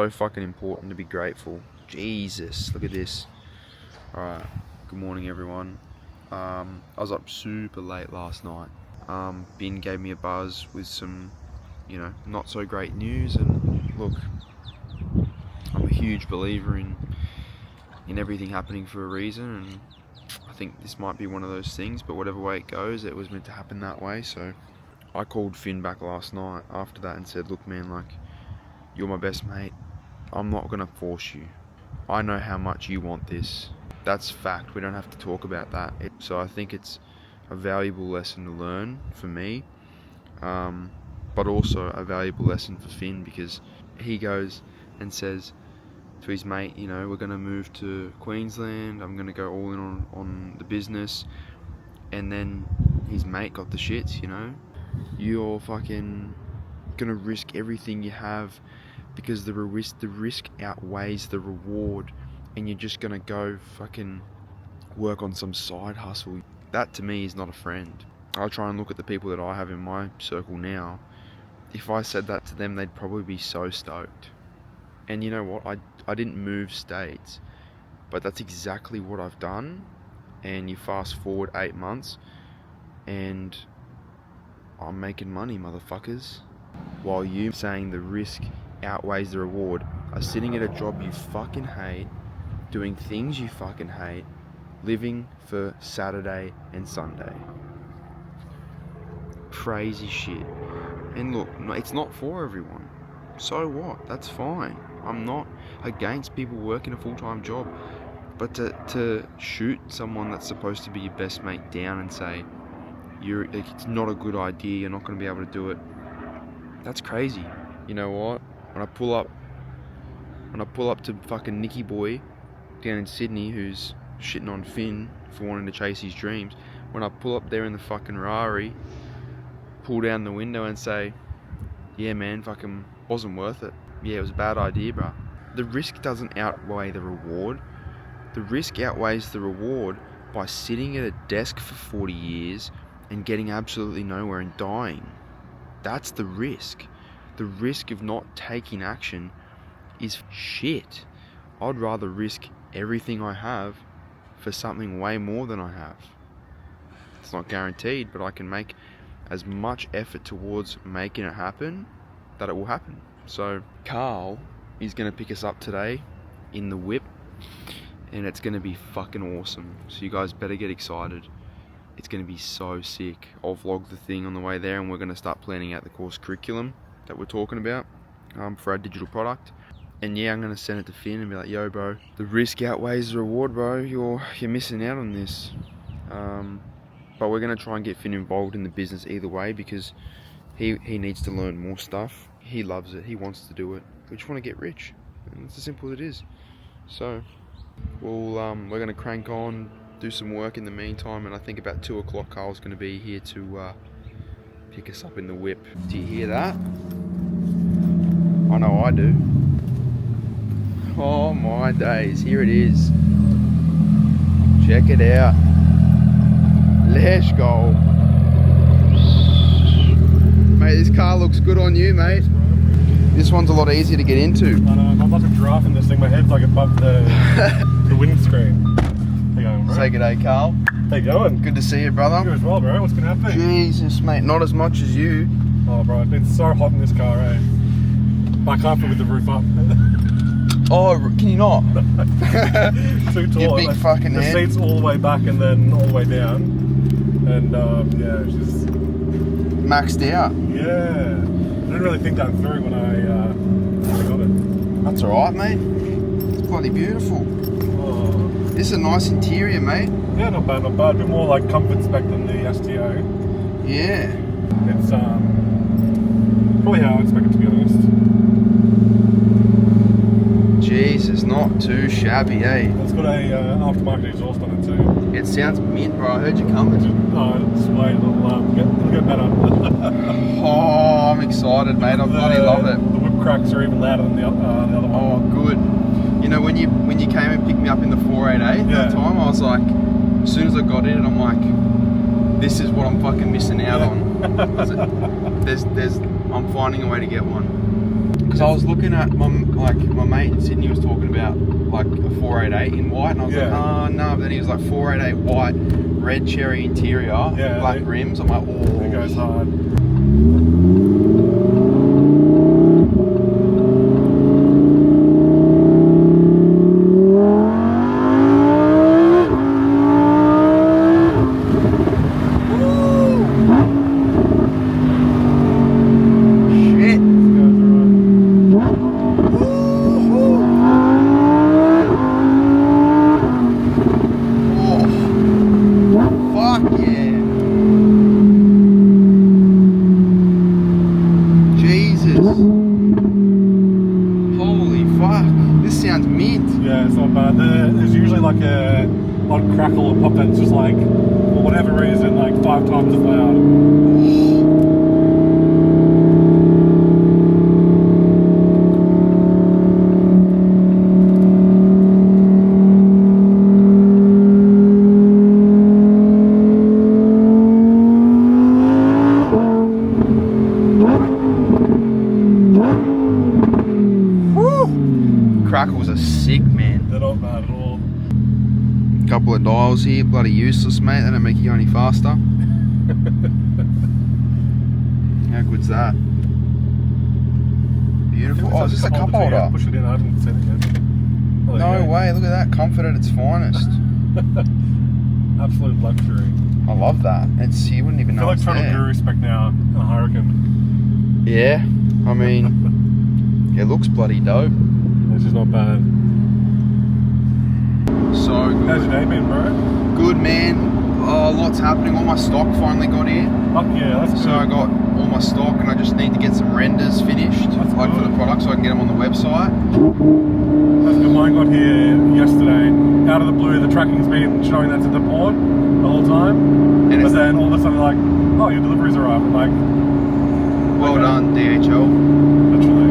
so fucking important to be grateful. Jesus, look at this. Alright, good morning everyone. I was up super late last night. Ben gave me a buzz with some, not so great news, and look, I'm a huge believer in everything happening for a reason, and I think this might be one of those things, but whatever way it goes, it was meant to happen that way. So I called Finn back last night after that and said, look man, like, you're my best mate. I'm not gonna force you. I know how much you want this. That's fact. We don't have to talk about that. So I think it's a valuable lesson to learn for me, but also a valuable lesson for Finn, because he goes and says to his mate, we're going to move to Queensland, I'm going to go all in on the business, and then his mate got the shits, You're fucking going to risk everything you have because the risk outweighs the reward, and you're just going to go fucking work on some side hustle. That to me is not a friend. I try and look at the people that I have in my circle now. If I said that to them, they'd probably be so stoked. And you know what? I didn't move states, but that's exactly what I've done. And you fast forward 8 months, and I'm making money, motherfuckers. While you saying the risk outweighs the reward, are sitting at a job you fucking hate, doing things you fucking hate, living for Saturday and Sunday. Crazy shit. And look, it's not for everyone. So what? That's fine. I'm not against people working a full-time job. But to shoot someone that's supposed to be your best mate down and say, it's not a good idea, you're not going to be able to do it, that's crazy. You know what? When I pull up to fucking Nicky Boy down in Sydney, who's shitting on Finn for wanting to chase his dreams, when I pull up there in the fucking Rari, pull down the window and say, yeah man, fucking wasn't worth it. Yeah, it was a bad idea, bro. The risk doesn't outweigh the reward. The risk outweighs the reward by sitting at a desk for 40 years and getting absolutely nowhere and dying. That's the risk. The risk of not taking action is shit. I'd rather risk everything I have for something way more than I have. It's not guaranteed, but I can make as much effort towards making it happen that it will happen. So Karl is going to pick us up today in the whip, and it's going to be fucking awesome. So you guys better get excited. It's going to be so sick. I'll vlog the thing on the way there, and we're going to start planning out the course curriculum that we're talking about for our digital product. And yeah, I'm going to send it to Finn and be like, yo bro, the risk outweighs the reward, bro. You're missing out on this. But we're going to try and get Finn involved in the business either way, because he needs to learn more stuff. He loves it. He wants to do it. We just want to get rich. And it's as simple as it is. So we're going to crank on, do some work in the meantime, and I think about 2 o'clock Karl's going to be here to pick us up in the whip. Do you hear that? I know I do. Oh my days, here it is. Check it out. Let's go. Mate, this car looks good on you, mate. This one's a lot easier to get into. I know, I'm like a giraffe in this thing. My head's like above the windscreen. How you going, bro? Say good day, Karl. How you going? Good to see you, brother. You as well, bro. What's been happening? Jesus, mate, not as much as you. Oh, bro, it's so hot in this car, eh? But I can't fit with the roof up. Oh, can you not? Too tall. Your big fucking the head. seat's all the way back and then all the way down. And yeah, it's just Maxed out. Yeah. I didn't really think that through when I got it. That's alright, mate. It's bloody beautiful. Oh. This is a nice interior, mate. Yeah, not bad, not bad. A bit more like comfort spec than the STO. Yeah. It's probably how I expect it to be honest. Jesus, not too shabby, eh? It's got a aftermarket exhaust on it too. It sounds mint, bro. I heard you coming. It's way it'll get better. Oh, I'm excited, mate. I bloody love it. The whip cracks are even louder than the other one. Oh, good. You know, when you came and picked me up in the 488 that time, I was like, as soon as I got in it, I'm like, this is what I'm fucking missing out on. I'm finding a way to get one. Because I was looking at my mate in Sydney was talking about like a 488 in white, and I was like, oh no. But then he was like 488 white, red cherry interior, black rims. I'm like, oh, it goes hard. Yeah, it's not bad. There's usually like a odd crackle or pop that's just like, for whatever reason, like 5 times as loud. Crackles are sick, man. They're not bad at all. Couple of dials here, bloody useless, mate. They don't make you go any faster. How good's that? Beautiful. Oh, is this a cup holder? Push it in, I haven't seen it yet. Oh, no way, look at that. Comfort at its finest. Absolute luxury. I love that. You wouldn't even know it's there. I feel like trying to guru spec now, I reckon. Yeah, I mean, it looks bloody dope. This is not bad. So good. How's your day been, bro? Good, man. Lots happening. All my stock finally got here. Oh, yeah, that's good. So I got all my stock and I just need to get some renders finished, like for the product, so I can get them on the website. That's good. Mine got here yesterday. Out of the blue, the tracking's been showing that's at the port the whole time. And but then all of a sudden, like, oh, your delivery's arrived. I'm like, well done, DHL. Literally.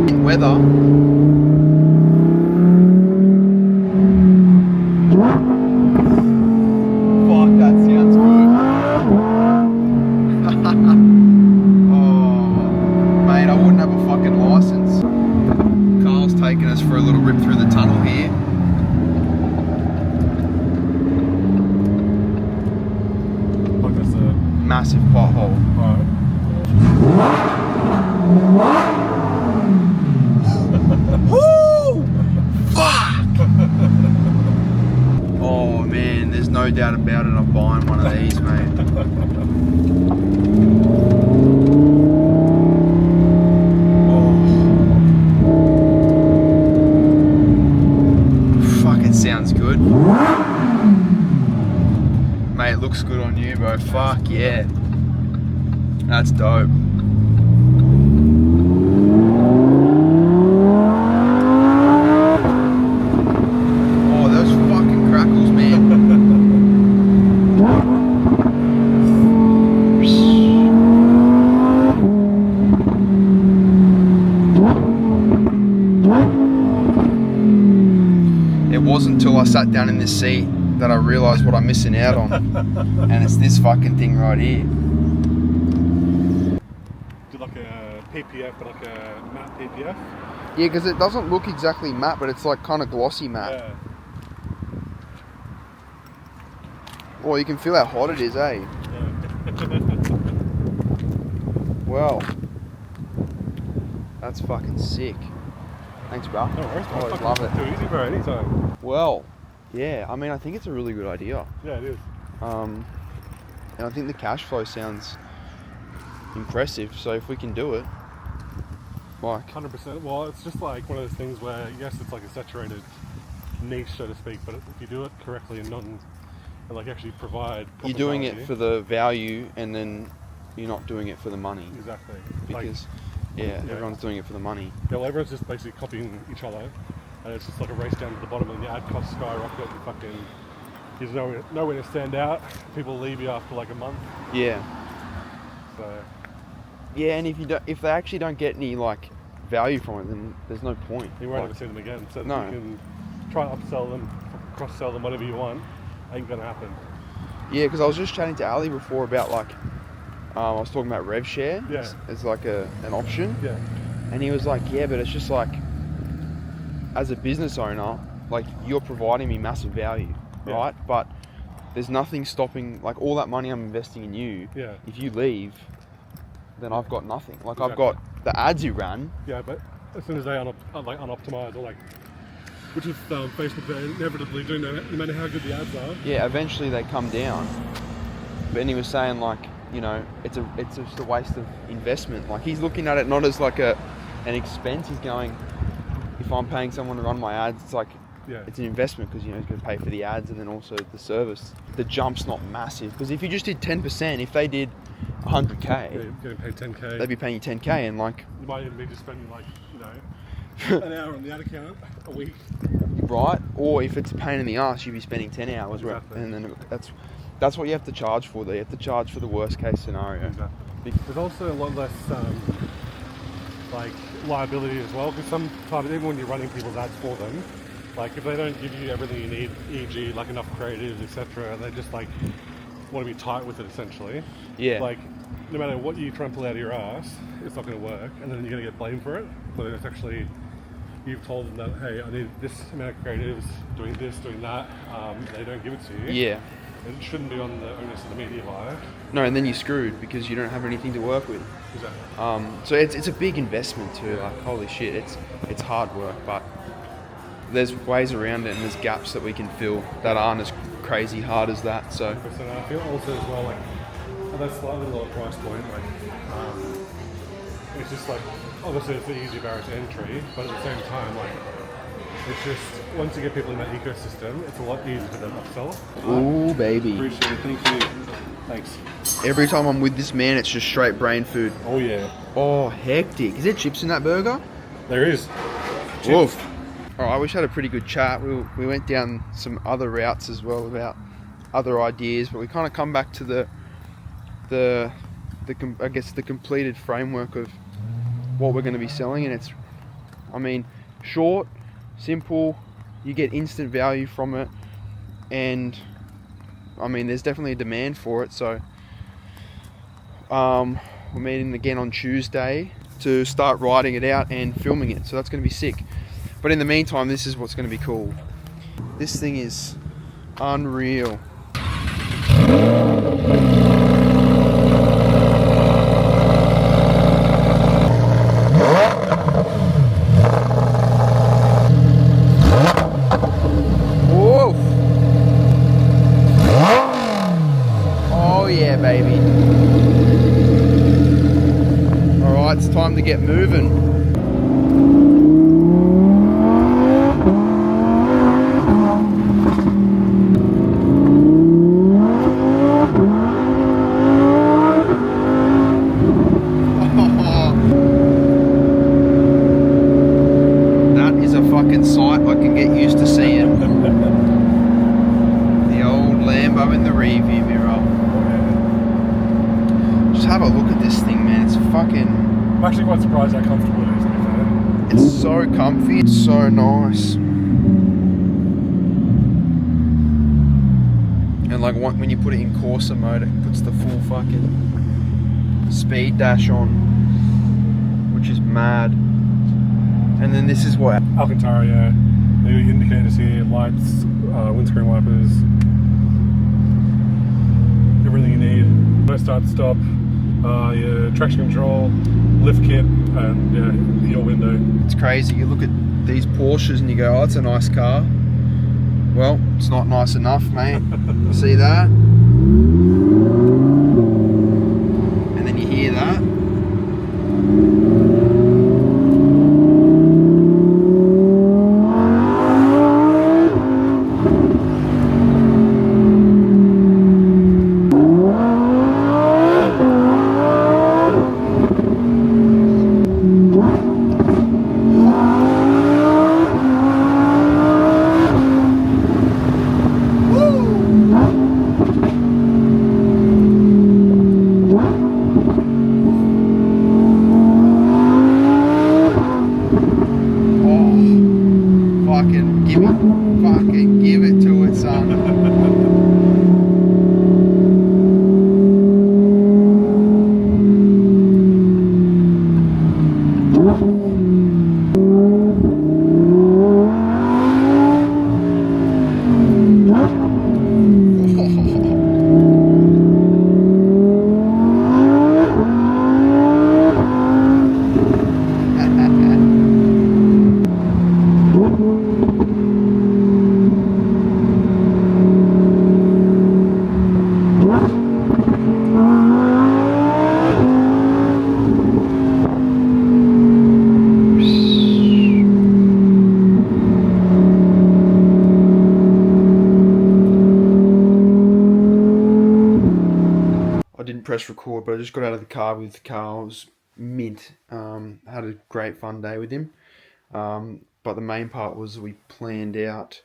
In weather. Fuck, that sounds good. Oh, mate, I wouldn't have a fucking license. Karl's taking us for a little rip through the tunnel here. Fuck, that's a massive pothole. Right. Woo! Fuck! Oh man, there's no doubt about it, I'm buying one of these, mate. Oh. Fuck, it sounds good. Mate, it looks good on you, bro. Fuck yeah. That's dope. Oh, those fucking crackles, man. It wasn't until I sat down in this seat that I realised what I'm missing out on. And it's this fucking thing right here. Like a PPF, but like a matte PPF. Yeah, because it doesn't look exactly matte, but it's like kind of glossy matte. Yeah. Oh, you can feel how hot it is, eh? Yeah. Well, that's fucking sick. Thanks, bro. No worries, I always love it. Too easy, bro. Anytime. Well, yeah. I mean, I think it's a really good idea. Yeah, it is. And I think the cash flow sounds impressive. So if we can do it, like 100%. Well, it's just like one of those things where yes, it's like a saturated niche, so to speak. But if you do it correctly and like actually provide, you're doing it for the value, and then you're not doing it for the money. Exactly. Because everyone's doing it for the money. Yeah, well, everyone's just basically copying each other, and it's just like a race down to the bottom, and the ad costs skyrocket, and fucking there's nowhere to stand out. People leave you after like a month. Yeah. So. Yeah, and if they actually don't get any like value from it, then there's no point. You won't ever see them again. So no. You can try and upsell them, cross-sell them, whatever you want. Ain't gonna happen. Yeah, because I was just chatting to Ali before about like, I was talking about rev share as like an option. Yeah. And he was like, yeah, but it's just like, as a business owner, like you're providing me massive value, right? But there's nothing stopping, like all that money I'm investing in you. Yeah. If you leave, then I've got nothing. Like exactly. I've got the ads you ran. Yeah, but as soon as they unoptimize or like, which is Facebook, they inevitably do, no matter how good the ads are. Yeah, eventually they come down. But he was saying like, you know, it's just a waste of investment. Like he's looking at it not as like an expense. He's going, if I'm paying someone to run my ads, it's like it's an investment because, you know, he's going to pay for the ads and then also the service. The jump's not massive because if you just did 10%, if they did 100k, you're getting paid 10k. They'd be paying you 10k and like you might even be just spending like, you know, an hour on the ad account a week. Right, or if it's a pain in the ass, you'd be spending 10 hours, exactly. And then that's what you have to charge for. You have to charge for the worst case scenario. Exactly. There's also a lot less like liability as well, because sometimes even when you're running people's ads for them, like if they don't give you everything you need, e.g. like enough creatives, etc., they just like want to be tight with it essentially. Yeah. Like no matter what you try and pull out of your ass, it's not going to work, and then you're going to get blamed for it. But it's actually, you've told them that, hey, I need this amount of creatives doing this, doing that. They don't give it to you. Yeah. It shouldn't be on the onus of the media buyer. No, and then you're screwed because you don't have anything to work with. Exactly. So it's a big investment too. Like holy shit, it's hard work, but there's ways around it, and there's gaps that we can fill that aren't as crazy hard as that. So. 100%. I feel also as well like at that slightly lower price point, like it's just like obviously it's the easy barrier to entry, but at the same time like it's just once you get people in that ecosystem, it's a lot easier for them to upsell. Ooh, baby. Appreciate it. Thank you. Thanks. Every time I'm with this man, it's just straight brain food. Oh yeah. Oh, hectic. Is there chips in that burger? There is. Woof. Alright, we had a pretty good chat. We went down some other routes as well about other ideas, but we kind of come back to the I guess the completed framework of what we're going to be selling, and it's, I mean, short, simple, you get instant value from it, and I mean there's definitely a demand for it. So we're meeting again on Tuesday to start writing it out and filming it, so that's going to be sick. But in the meantime, this is what's going to be cool. This thing is unreal. Baby. Alright, it's time to get moving. That is a fucking sight I can get used to seeing. The old Lambo in the rearview mirror. Have a look at this thing, man. It's fucking... I'm actually quite surprised how comfortable it is, to be fair. It's so comfy. It's so nice. And like when you put it in Corsa mode, it puts the full fucking speed dash on, which is mad. And then this is what... Alcantara, yeah. The indicators here, lights, windscreen wipers. Everything you need. No start, stop. Your traction control, lift kit, and your window. It's crazy. You look at these Porsches and you go, oh, it's a nice car. Well, it's not nice enough, mate. See that? And then you hear that. Fucking give it to it, son. I didn't press record, but I just got out of the car with Karl. It was mint. Had a great fun day with him. But the main part was we planned out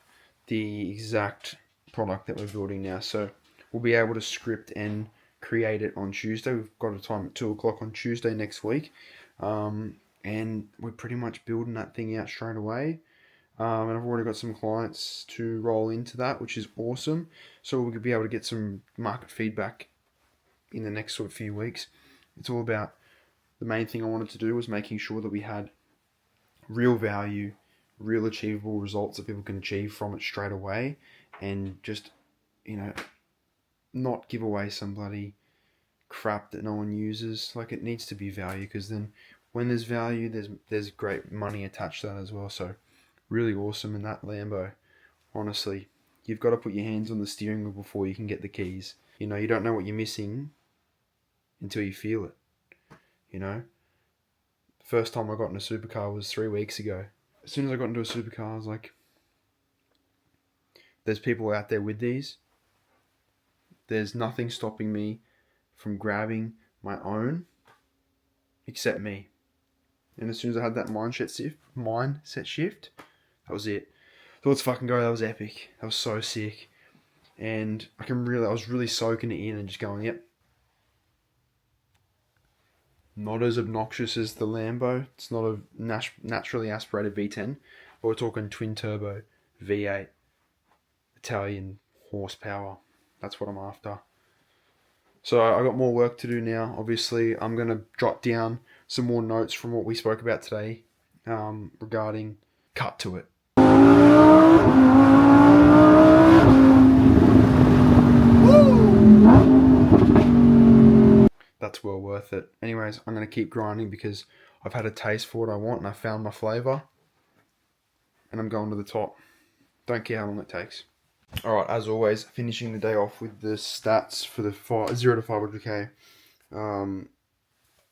the exact product that we're building now. So we'll be able to script and create it on Tuesday. We've got a time at 2 o'clock on Tuesday next week. And we're pretty much building that thing out straight away. And I've already got some clients to roll into that, which is awesome. So we'll be able to get some market feedback in the next sort of few weeks. It's all about, the main thing I wanted to do was making sure that we had real value, real achievable results that people can achieve from it straight away, and just, not give away some bloody crap that no one uses. Like, it needs to be value, because then when there's value, there's great money attached to that as well. So really awesome. In that Lambo, honestly, you've got to put your hands on the steering wheel before you can get the keys. You don't know what you're missing until you feel it. The first time I got in a supercar was 3 weeks ago. As soon as I got into a supercar, I was like, there's people out there with these. There's nothing stopping me from grabbing my own except me. And as soon as I had that mindset shift, that was it. So let's fucking go. That was epic. That was so sick. And I was really soaking it in and just going, yep. Not as obnoxious as the Lambo. It's not a naturally aspirated V10, but we're talking twin turbo V8 Italian horsepower. That's what I'm after. So I got more work to do now. Obviously, I'm going to jot down some more notes from what we spoke about today regarding cut to it. That's well worth it. Anyways, I'm going to keep grinding because I've had a taste for what I want and I found my flavour. And I'm going to the top. Don't care how long it takes. Alright, as always, finishing the day off with the stats for the 0 to 500k.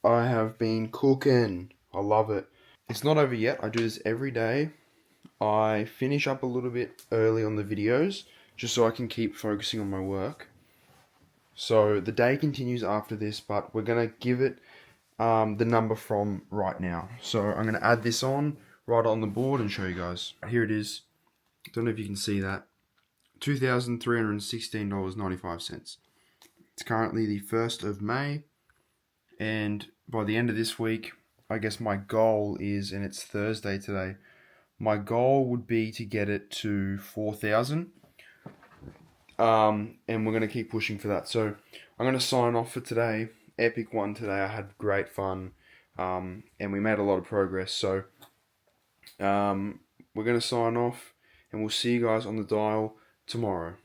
I have been cooking. I love it. It's not over yet. I do this every day. I finish up a little bit early on the videos just so I can keep focusing on my work. So the day continues after this, but we're going to give it the number from right now. So I'm going to add this on right on the board and show you guys. Here it is. Don't know if you can see that. $2,316.95. It's currently the 1st of May, and by the end of this week, I guess my goal is, and it's Thursday today, my goal would be to get it to 4,000. And we're going to keep pushing for that. So I'm going to sign off for today. Epic one today. I had great fun, and we made a lot of progress. So we're going to sign off, and we'll see you guys on the dial tomorrow.